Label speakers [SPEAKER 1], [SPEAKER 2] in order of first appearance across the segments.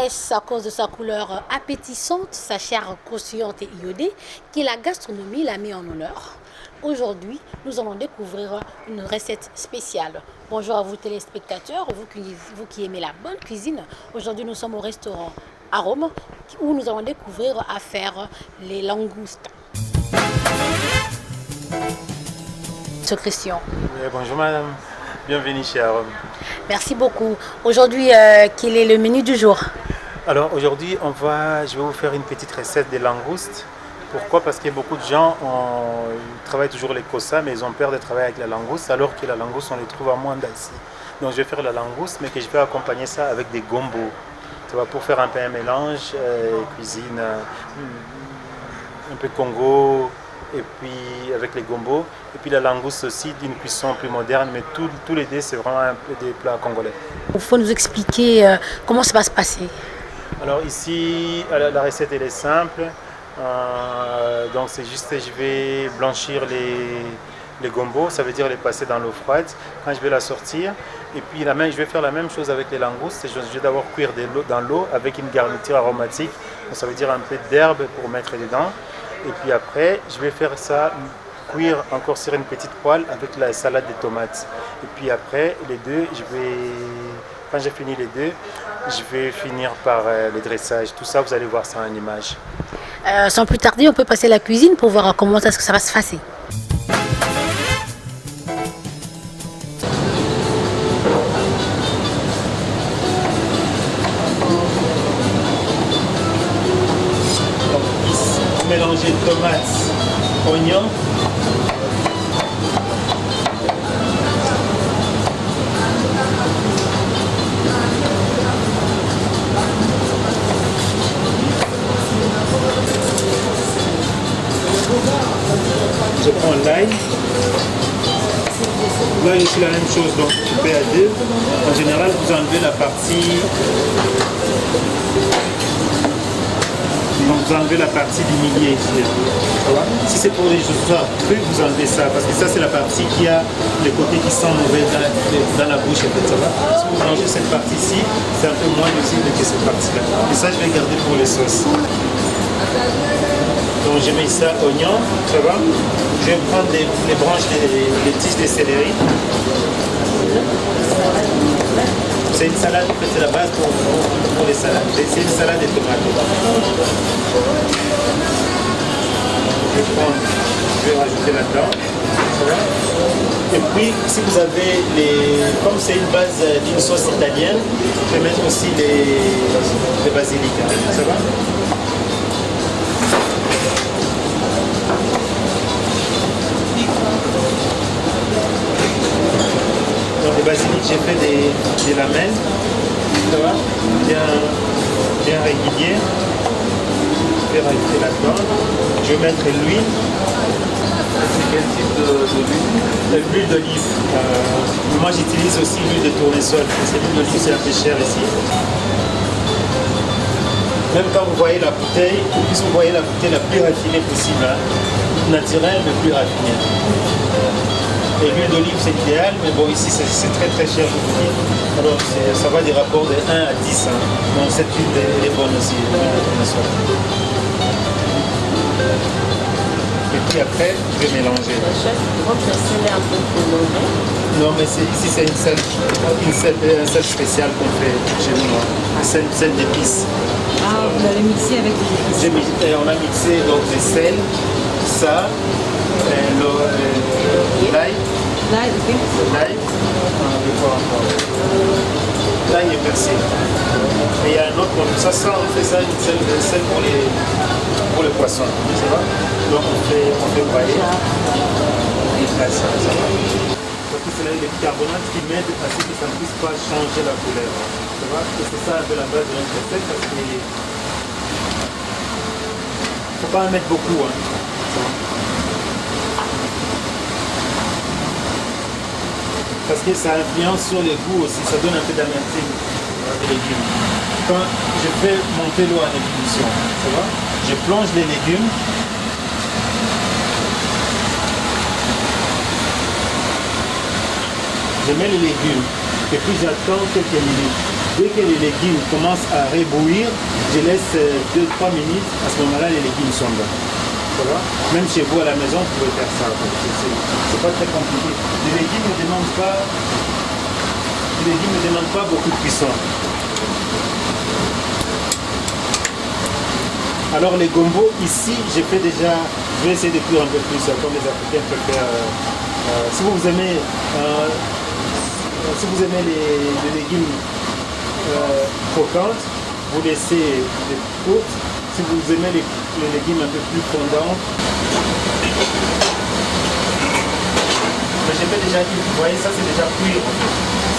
[SPEAKER 1] Est-ce à cause de sa couleur appétissante, sa chair croustillante et iodée que la gastronomie l'a mis en honneur? Aujourd'hui, nous allons découvrir une recette spéciale. Bonjour à vous téléspectateurs, vous qui aimez la bonne cuisine. Aujourd'hui, nous sommes au restaurant Arôme où nous allons découvrir à faire les langoustes. Monsieur Christian.
[SPEAKER 2] Oui, bonjour madame, bienvenue chez Arôme.
[SPEAKER 1] Merci beaucoup. Aujourd'hui, quel est le menu du jour?
[SPEAKER 2] Alors aujourd'hui, je vais vous faire une petite recette de langoustes. Pourquoi? Parce que beaucoup de gens travaillent toujours les kossa, mais ils ont peur de travailler avec la langouste, alors que la langouste, on les trouve à moins d'ici. Donc je vais faire la langouste, mais que je vais accompagner ça avec des gombos. Tu vois, pour faire un peu un mélange, cuisine, un peu Congo, et puis avec les gombos. Et puis la langouste aussi d'une cuisson plus moderne, mais tous les deux, c'est vraiment un peu des plats congolais.
[SPEAKER 1] Il faut nous expliquer comment ça va se passer.
[SPEAKER 2] Alors ici, la recette elle est simple. Donc c'est juste, je vais blanchir les gombos, ça veut dire les passer dans l'eau froide. Quand je vais la sortir, et puis je vais faire la même chose avec les langoustes. Je vais d'abord cuire dans l'eau avec une garniture aromatique. Donc ça veut dire un peu d'herbe pour mettre dedans. Et puis après, je vais faire ça cuire encore sur une petite poêle avec la salade de tomates. Et puis après, les deux, quand j'ai fini les deux, je vais finir par le dressage. Tout ça, vous allez voir ça en image.
[SPEAKER 1] Sans plus tarder, on peut passer à la cuisine pour voir comment est-ce que ça va se passer.
[SPEAKER 2] Mélanger tomates, oignons. Je prends l'ail. L'ail c'est la même chose, donc coupé à deux. En général, vous enlevez la partie. Donc vous enlevez la partie du milieu ici. Si c'est pour les choses crues, vous enlevez ça, parce que ça c'est la partie qui a les côtés qui sont mauvais dans la bouche. En fait, ça va. Si vous mangez cette partie-ci, c'est un peu moins nuisible que cette partie-là. Et ça je vais garder pour les sauces. Donc je mets ça oignon, ça va. Je vais prendre les branches, les tiges de céleri. C'est une salade, en fait, c'est la base pour les salades. C'est une salade de tomates. Je vais rajouter là-dedans. Et puis, si vous avez comme c'est une base d'une sauce italienne, je vais mettre aussi les basilic. Ça va? Dans les basilic, j'ai fait des lamelles, ça va, bien régulier. Je vais rajouter là-dedans. Je vais mettre l'huile. Quel type d'huile? L'huile d'olive. Moi, j'utilise aussi l'huile de tournesol. L'huile d'olive, c'est un peu cher ici. Même quand vous voyez la bouteille, plus vous voyez la bouteille la plus raffinée possible, hein. Naturelle, mais plus raffinée. Et l'huile d'olive c'est idéal, mais bon ici c'est très très cher je vous dis. Alors ça va des rapports de 1 à 10. Hein. Donc cette huile elle est bonne aussi. Et puis après je vais mélanger.
[SPEAKER 3] Votre sel est un peu coloré.
[SPEAKER 2] Non mais ici c'est un sel spécial qu'on fait chez nous. Un sel d'épices.
[SPEAKER 3] Ah, vous l'avez mixé avec des épices.
[SPEAKER 2] On a mixé donc des sels, ça, l'ail.
[SPEAKER 3] L'ail, ok.
[SPEAKER 2] L'ail, l'ail et persil. Et il y a un autre, ça on fait ça, une sel pour les poissons, ça va? Donc on fait broyer. Et là, ça va. Donc c'est là les bicarbonates qui m'aident à ce que ça ne puisse pas changer la couleur. Ça va? Et c'est ça un peu la base de notre recette parce qu'il ne faut pas en mettre beaucoup. Hein. Parce que ça influence sur les goûts aussi, ça donne un peu d'amertume des légumes. Quand je fais monter l'eau à ébullition, ça va? Je plonge les légumes. Je mets les légumes et puis j'attends quelques minutes. Dès que les légumes commencent à rebouillir, je laisse 2-3 minutes. À ce moment-là, les légumes sont là. Voilà. Même chez vous à la maison, vous pouvez faire ça. C'est pas très compliqué. Les légumes ne demandent pas beaucoup de cuisson. Alors les gombos, ici, je vais essayer de cuire un peu plus, comme les Africains peuvent faire. Si vous aimez les légumes croquantes, vous laissez les courtes. Si vous aimez les légumes un peu plus fondants, mais j'ai fait déjà, vous voyez, ça c'est déjà cuit.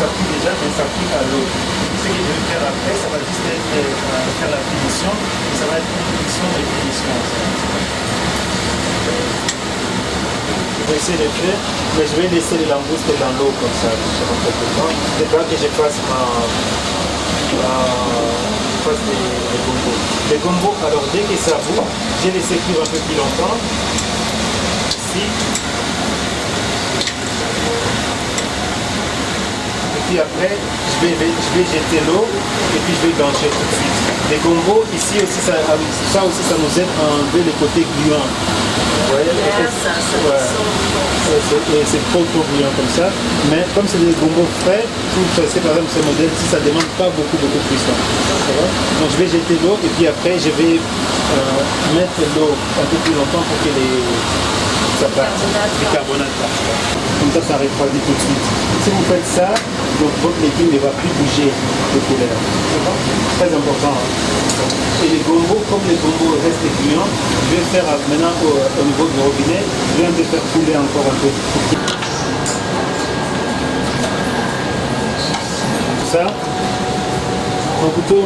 [SPEAKER 2] Ça cuit déjà, mais ça cuit à l'eau. Ce que je vais faire après, ça va juste être faire la finition, et ça va être une finition et finition. Je vais essayer de faire, mais je vais laisser les langoustes dans l'eau comme ça, pendant quelques temps. C'est pas que je fasse les gombos. Les gombos, alors dès que ça bout, j'ai laissé cuire un peu plus longtemps. Ici. Et puis après, je vais jeter l'eau et puis je vais blanchir tout de suite. Les gombos, ici aussi, ça nous aide à enlever le côté gluant. Vous voyez, c'est trop gluant comme ça. Mais comme c'est des gombos frais, si vous choisissez par exemple ce modèle-ci, ça ne demande pas beaucoup de cuisson. Donc je vais jeter l'eau et puis après je vais mettre l'eau un peu plus longtemps pour que ça parte, le carbonate parte. Comme ça refroidit tout de suite. Si vous faites ça, donc votre légume ne va plus bouger de couleur. C'est très important. Et les gombos, comme les gombos restent gluants, je vais faire maintenant au niveau du robinet, je viens de faire couler encore un peu. Ça, mon couteau,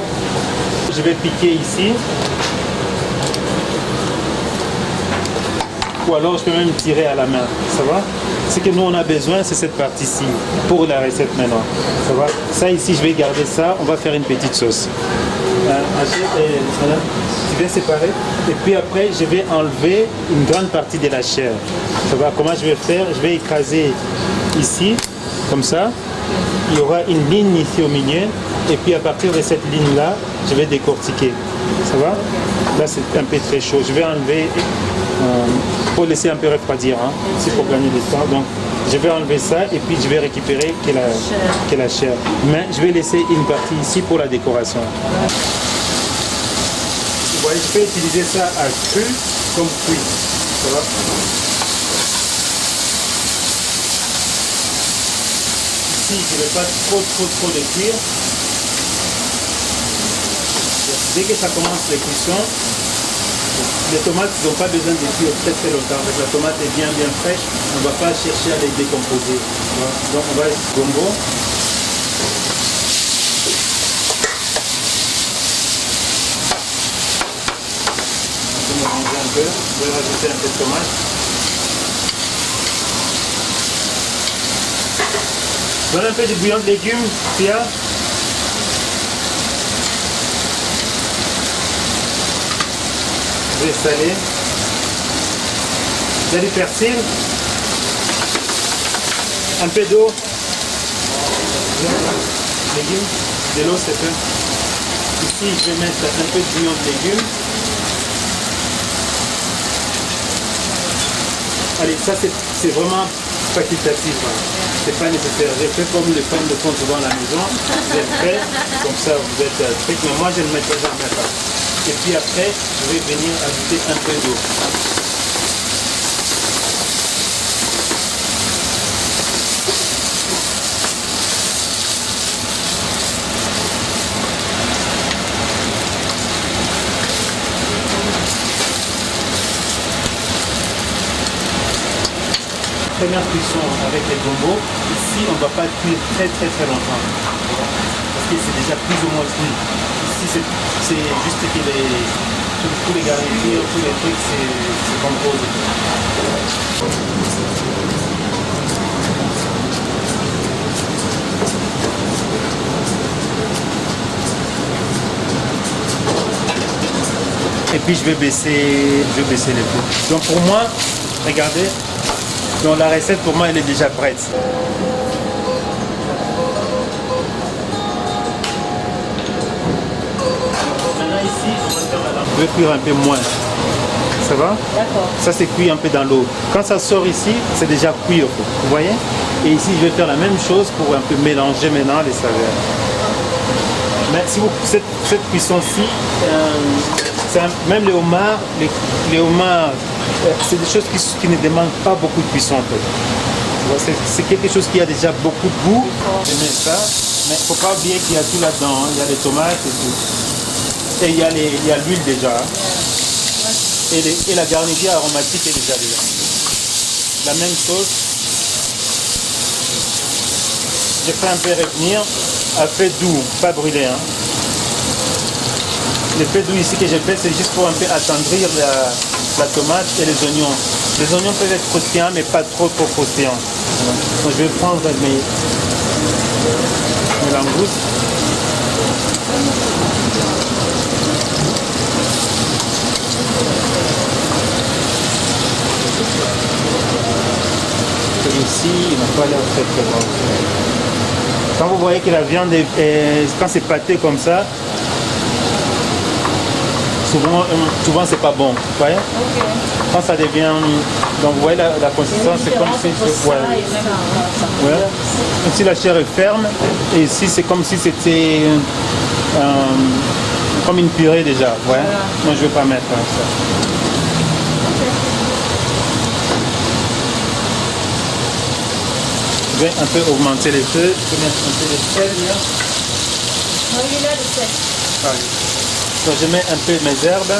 [SPEAKER 2] je vais piquer ici. Ou alors je peux même tirer à la main, ça va? Ce que nous on a besoin, c'est cette partie-ci pour la recette maintenant, ça va? Ça ici, je vais garder ça, on va faire une petite sauce. Je vais séparer et puis après je vais enlever une grande partie de la chair. Ça va? Comment je vais faire? Je vais écraser ici, comme ça. Il y aura une ligne ici au milieu et puis à partir de cette ligne-là, je vais décortiquer. Ça va? Là c'est un peu très chaud. Je vais enlever pour laisser un peu refroidir, hein, c'est pour gagner du temps. Donc je vais enlever ça et puis je vais récupérer que la chair. Mais je vais laisser une partie ici pour la décoration. Vous voyez, je peux utiliser ça à cru comme cuit. Ça va? Ici, je ne vais pas trop de cuire. Dès que ça commence les cuissons, les tomates n'ont pas besoin de cuire très longtemps. Avec la tomate est bien fraîche, on ne va pas chercher à les décomposer. Donc on va gombo. Je vais mélanger un peu, je vais rajouter un peu de tomate. Donne un peu de bouillon de légumes, Pia. Je vais saler. Il y a du persil. Un peu d'eau. Légumes. De l'eau, c'est fait. Ici, je vais mettre un peu de bouillon de légumes. Allez, ça c'est vraiment facultatif. C'est pas nécessaire. J'ai fait comme les pommes de fond souvent à la maison. Vous êtes prêts, comme ça vous êtes prêts. Mais moi je ne mettrai jamais pas. Et puis après, je vais venir ajouter un peu d'eau. Première cuisson avec les gombos. Ici, on ne va pas cuire très longtemps. Parce que c'est déjà plus ou moins cuit. Ici, c'est juste que tous les garnitures, tous les trucs, c'est composé. Et puis je vais baisser les feux. Donc pour moi, regardez. Donc la recette pour moi elle est déjà prête. vais cuire un peu moins. Ça va?
[SPEAKER 3] D'accord.
[SPEAKER 2] Ça c'est cuit un peu dans l'eau. Quand ça sort ici, c'est déjà cuit, vous voyez? Et ici, je vais faire la même chose pour un peu mélanger maintenant les saveurs. Mais si vous, cette cuisson-ci, même les homards, c'est des choses qui ne demandent pas beaucoup de cuisson en fait. C'est quelque chose qui a déjà beaucoup de goût. Je mets ça, mais il ne faut pas oublier qu'il y a tout là-dedans. Hein. Il y a les tomates et tout. Et il y a l'huile déjà. Hein. Et la garniture aromatique est déjà là. La même chose. Je fais un peu revenir à feu doux, pas brûlé. Hein. Le feu doux ici que j'ai fait, c'est juste pour un peu attendrir la tomate et les oignons. Les oignons peuvent être croustillants, mais pas trop croustillants. Donc je vais prendre mes langoustes. Celui-ci, il n'a pas l'air très bon. Quand vous voyez que la viande, quand c'est pâté comme ça, souvent c'est pas bon. Vous voyez? Okay. Quand ça devient. Donc vous voyez la consistance, c'est comme si. Ouais. Ici la chair est ferme, et ici c'est comme si c'était comme une purée déjà. Ouais. Voilà. Moi je ne vais pas mettre ça. Je vais un peu augmenter les feux. Je vais mettre un peu de sel là.
[SPEAKER 1] Non, il est là le sel.
[SPEAKER 2] Ah, oui. Donc je mets un peu mes herbes,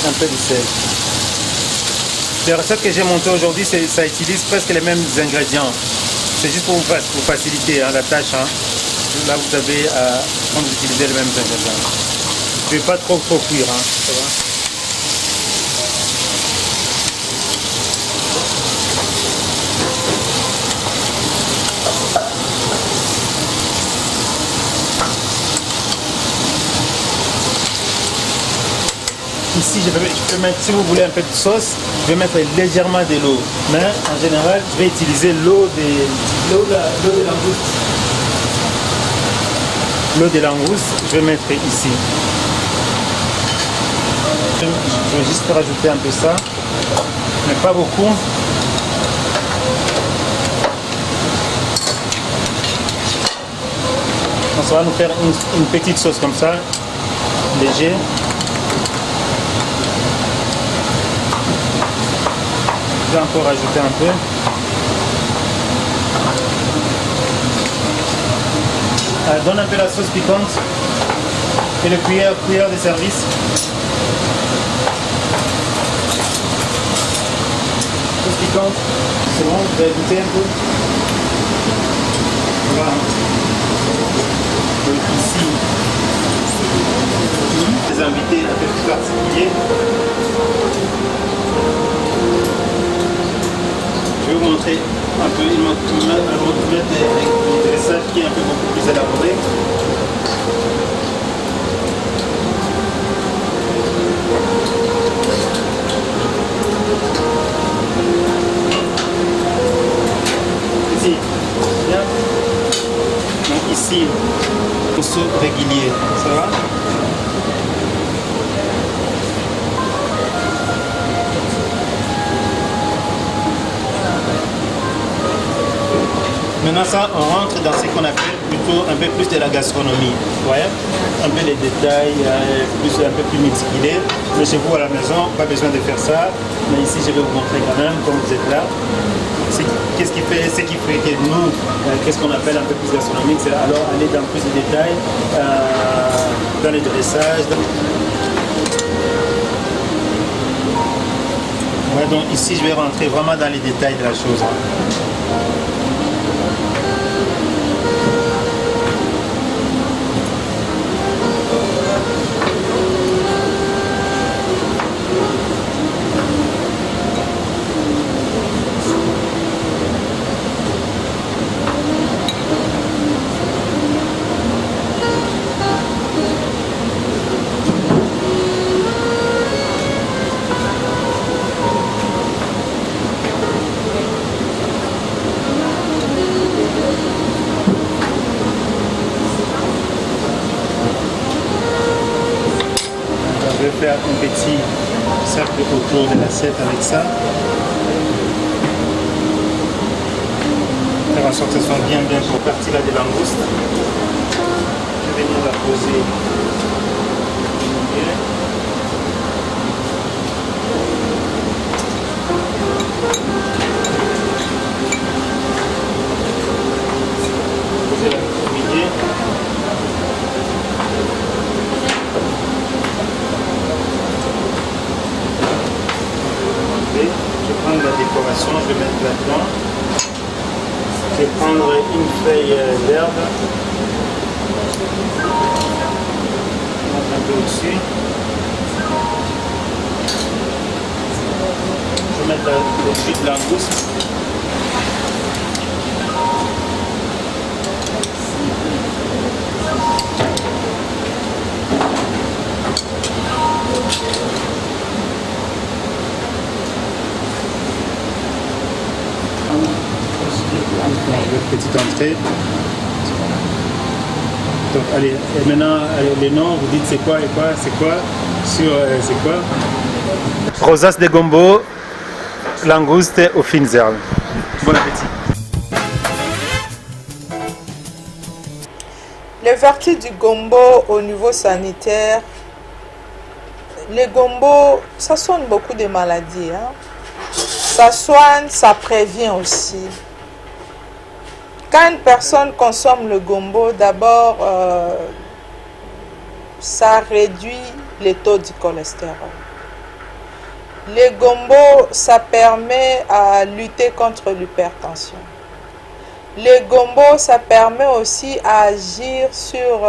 [SPEAKER 2] un peu de sel. Les recettes que j'ai montées aujourd'hui, ça utilise presque les mêmes ingrédients. C'est juste pour vous faciliter hein, la tâche. Hein. Là vous avez quand vous utilisez les mêmes ingrédients. Je ne vais pas trop cuire. Hein, ça va. Ici, je peux mettre, si vous voulez un peu de sauce, je vais mettre légèrement de l'eau. Mais en général, je vais utiliser l'eau de langouste. L'eau de langouste, je vais mettre ici. Je vais juste rajouter un peu ça, mais pas beaucoup. Donc, ça va nous faire une petite sauce comme ça, léger. Je vais encore rajouter un peu. Donne un peu la sauce piquante et le cuillère de service. Sauce piquante, c'est bon, vous avez goûté un peu. Voilà. Donc ici, les invités un peu plus particuliers. Je vais vous montrer un peu un dressage qui est un peu beaucoup plus élaboré. Ici, bien. Donc ici, morceau régulier, ça va? Maintenant ça, on rentre dans ce qu'on appelle plutôt un peu plus de la gastronomie. Vous voyez? Un peu les détails, un peu plus méticulés. Mais chez vous à la maison, pas besoin de faire ça. Mais ici, je vais vous montrer quand même, comme vous êtes là. Ce qui fait que nous, qu'est-ce qu'on appelle un peu plus gastronomique, c'est alors aller dans plus de détails, dans les dressages. Ouais, donc ici, je vais rentrer vraiment dans les détails de la chose. faire un petit cercle autour de l'assiette avec ça. Faire en sorte que ça soit bien pour partie là des langoustes. Je vais venir la poser. Poser la milieu. Je vais prendre la décoration, je vais mettre là-dedans. Je vais prendre une feuille d'herbe. Mettre un peu au-dessus. Je vais mettre le jus de langouste. Petite entrée. Donc allez, et maintenant les noms, vous dites c'est quoi et quoi, c'est quoi, sur c'est quoi. Rosace de gombo, langouste aux fines herbes. Bon appétit.
[SPEAKER 4] Les vertus du gombo au niveau sanitaire, le gombo, ça soigne beaucoup de maladies. Hein? Ça soigne, ça prévient aussi. Quand une personne consomme le gombo, d'abord, ça réduit les taux du cholestérol. Le gombo, ça permet à lutter contre l'hypertension. Le gombo, ça permet aussi à agir sur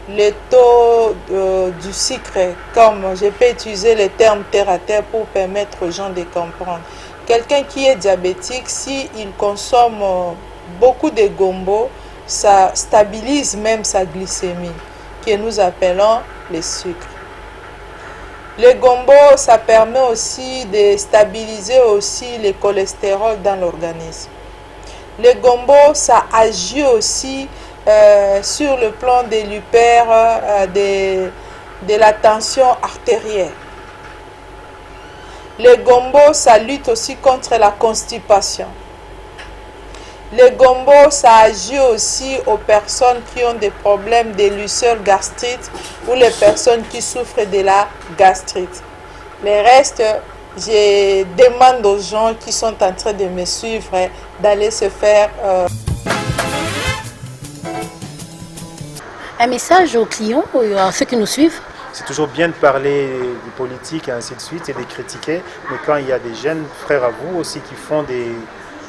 [SPEAKER 4] les taux du sucre, comme je peux utiliser les termes terre à terre pour permettre aux gens de comprendre. Quelqu'un qui est diabétique, s'il consomme beaucoup de gombo, ça stabilise même sa glycémie, que nous appelons le sucre. Le gombo, ça permet aussi de stabiliser aussi le cholestérol dans l'organisme. Le gombo, ça agit aussi sur le plan de de la tension artérielle. Le gombo, ça lutte aussi contre la constipation. Le gombo, ça agit aussi aux personnes qui ont des problèmes de l'ulcère gastrite ou les personnes qui souffrent de la gastrite. Le reste, je demande aux gens qui sont en train de me suivre d'aller se faire...
[SPEAKER 1] Un message aux clients, à ceux qui nous suivent?
[SPEAKER 2] C'est toujours bien de parler de politique et ainsi de suite et de critiquer, mais quand il y a des jeunes frères à vous aussi qui font des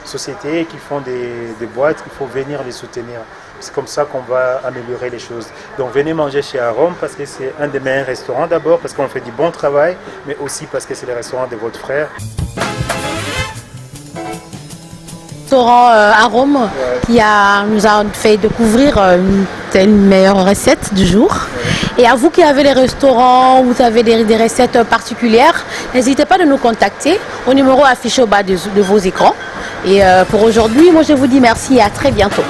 [SPEAKER 2] sociétés, qui font des boîtes, il faut venir les soutenir. C'est comme ça qu'on va améliorer les choses. Donc venez manger chez Arôme parce que c'est un des meilleurs restaurants d'abord, parce qu'on fait du bon travail, mais aussi parce que c'est le restaurant de votre frère.
[SPEAKER 1] Restaurant Arôme qui nous a fait découvrir une meilleure recette du jour. Et à vous qui avez les restaurants, vous avez des recettes particulières, n'hésitez pas de nous contacter au numéro affiché au bas de vos écrans. Et pour aujourd'hui, moi je vous dis merci et à très bientôt.